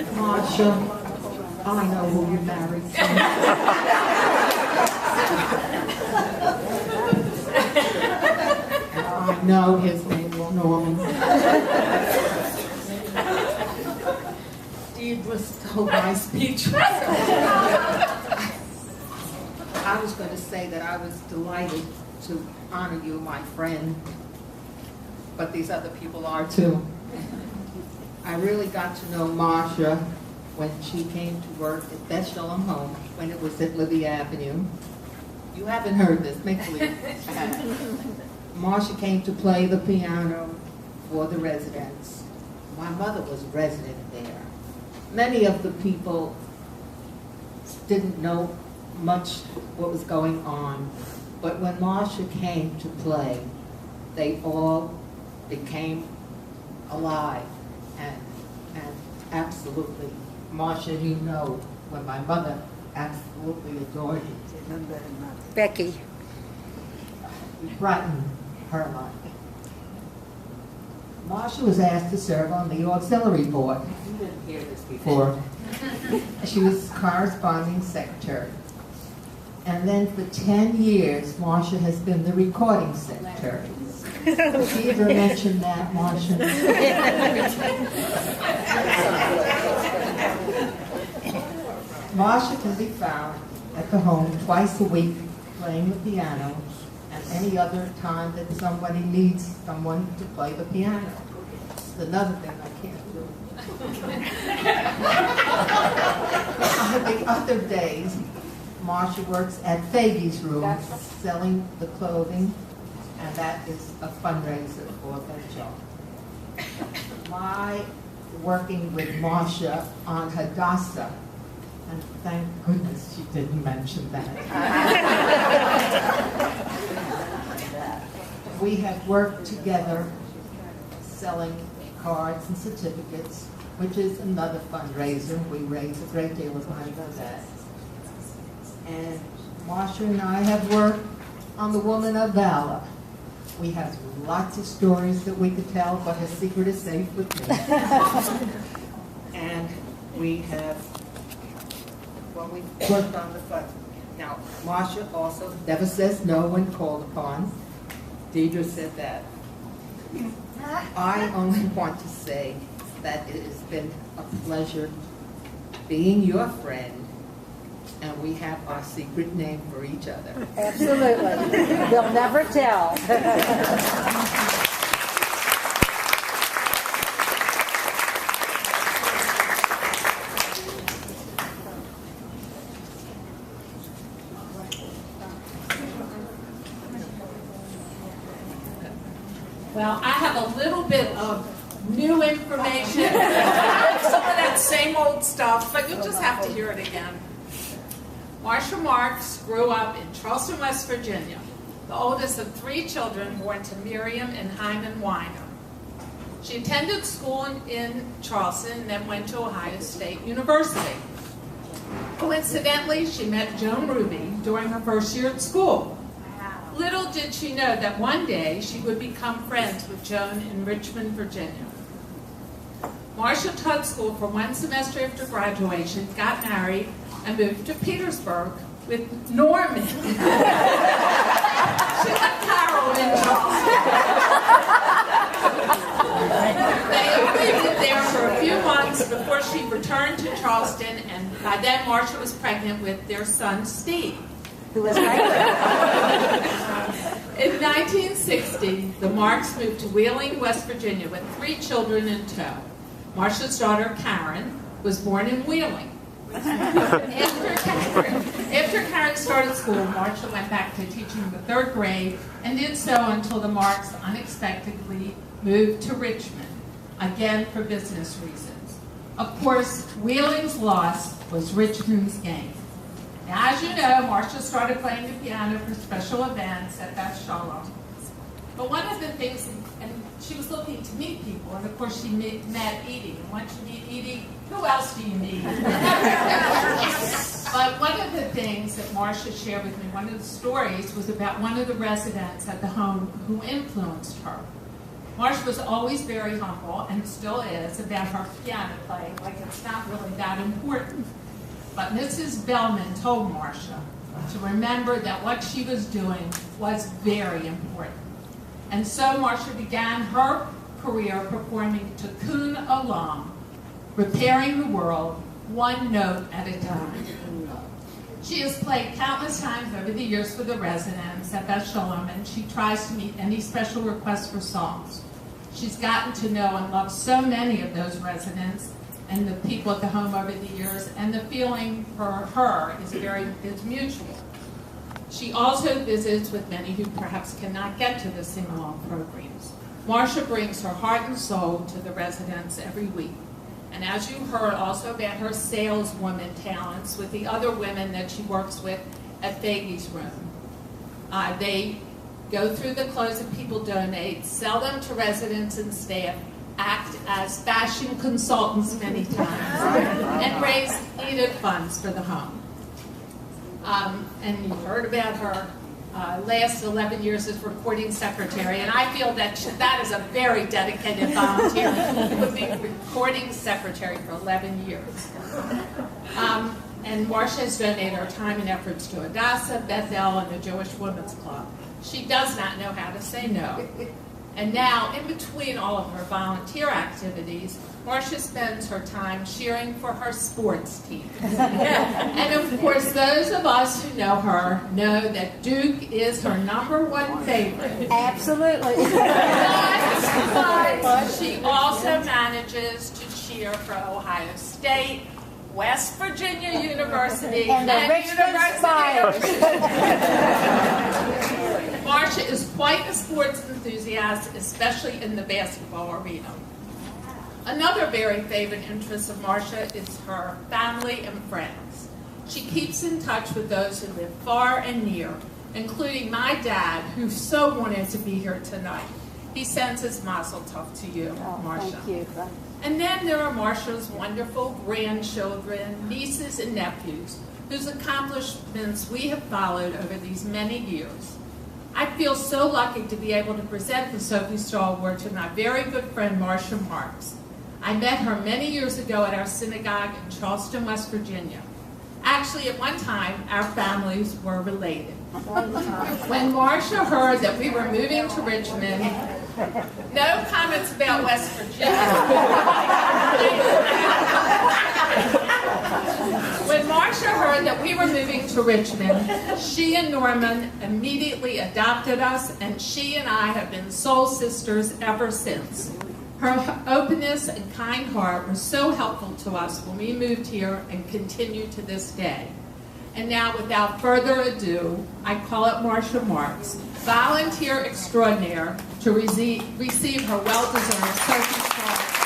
Marsha, I know who you're married to. I know his name is Norman. Deidre stole my speech. I was going to say that I was delighted to honor you, my friend, but these other people are too. I really got to know Marsha when she came to work at Beth Shalom Home when it was at Libby Avenue. You haven't heard this, make believe. Marsha came to play the piano for the residents. My mother was a resident there. Many of the people didn't know much what was going on, but when Marsha came to play, they all became alive, and absolutely, Marsha, you know, when my mother absolutely adored you. Becky. You brightened her life. Marsha was asked to serve on the auxiliary board. You didn't hear this before. She was corresponding secretary. And then for 10 years, Marsha has been the recording secretary. Deidre mentioned that, Marsha. Marsha can be found at the home twice a week playing the piano, and any other time that somebody needs someone to play the piano. It's another thing I can't do. The other days, Marsha works at Fabi's room selling the clothing, and that is a fundraiser for the job. My working with Marsha on Hadassah, and thank goodness she didn't mention that. We have worked together selling cards and certificates, which is another fundraiser. We raise a great deal of money for that. And Marsha and I have worked on the Woman of Valor. We have lots of stories that we could tell, but her secret is safe with me. And we have, well, we worked on the fund. Now, Marsha also never says no when called upon. Deidre said that. I only want to say that it has been a pleasure being your friend, and we have our secret name for each other. Absolutely. They'll never tell. Well, I have a little bit of new information, some of that same old stuff, but you'll just have to hear it again. Marsha Marks grew up in Charleston, West Virginia, the oldest of 3 children born to Miriam and Hyman Weiner. She attended school in Charleston and then went to Ohio State University. Coincidentally, she met Joan Ruby during her first year at school. Little did she know that one day she would become friends with Joan in Richmond, Virginia. Marsha taught school for 1 semester after graduation, got married, and moved to Petersburg with Norman. She left Carol in Charleston. They only lived there for a few months before she returned to Charleston, and by then Marsha was pregnant with their son, Steve. Who was right? In 1960, the Marks moved to Wheeling, West Virginia with 3 children in tow. Marsha's daughter, Karen, was born in Wheeling. After Karen started school, Marsha went back to teaching the 3rd grade and did so until the Marks unexpectedly moved to Richmond, again for business reasons. Of course, Wheeling's loss was Richmond's gain. Now, as you know, Marsha started playing the piano for special events at Beth Shalom. But one of the things, and she was looking to meet people, and of course she met Edie. And once you meet Edie, who else do you need? But one of the things that Marsha shared with me, one of the stories, was about one of the residents at the home who influenced her. Marsha was always very humble, and still is, about her piano playing, like it's not really that important. But Mrs. Bellman told Marsha to remember that what she was doing was very important. And so Marsha began her career performing Tikkun Olam, repairing the world, one note at a time. She has played countless times over the years for the residents at Beth Shalom, and she tries to meet any special requests for songs. She's gotten to know and love so many of those residents and the people at the home over the years, and the feeling for her is mutual. She also visits with many who perhaps cannot get to the sing-along programs. Marsha brings her heart and soul to the residents every week. And as you heard also about her saleswoman talents with the other women that she works with at Faggy's Room. They go through the clothes that people donate, sell them to residents and staff, act as fashion consultants many times, and raise needed funds for the home. And you heard about her last 11 years as recording secretary, and I feel that that is a very dedicated volunteer who would be recording secretary for 11 years. And Marsha has donated her time and efforts to Hadassah, Bethel, and the Jewish Women's Club. She does not know how to say no. And now, in between all of her volunteer activities, Marsha spends her time cheering for her sports team. And of course, those of us who know her know that Duke is her #1 favorite. Absolutely. But she also manages to cheer for Ohio State, West Virginia University, And the Richmond University of Richmond. Marsha is quite a sports enthusiast, especially in the basketball arena. Another very favorite interest of Marsha is her family and friends. She keeps in touch with those who live far and near, including my dad, who so wanted to be here tonight. He sends his mazel tov to you, Marsha. Thank you. And then there are Marsha's wonderful grandchildren, nieces and nephews, whose accomplishments we have followed over these many years. I feel so lucky to be able to present the Sofie Stahl Award to my very good friend, Marsha Marks. I met her many years ago at our synagogue in Charleston, West Virginia. Actually, at one time, our families were related. When Marsha heard that we were moving to Richmond, no comments about West Virginia. When Marsha heard that we were moving to Richmond, she and Norman immediately adopted us, and she and I have been soul sisters ever since. Her openness and kind heart were so helpful to us when we moved here and continue to this day. And now, without further ado, I call up Marsha Marks, volunteer extraordinaire, to receive her well-deserved Sofie Stahl.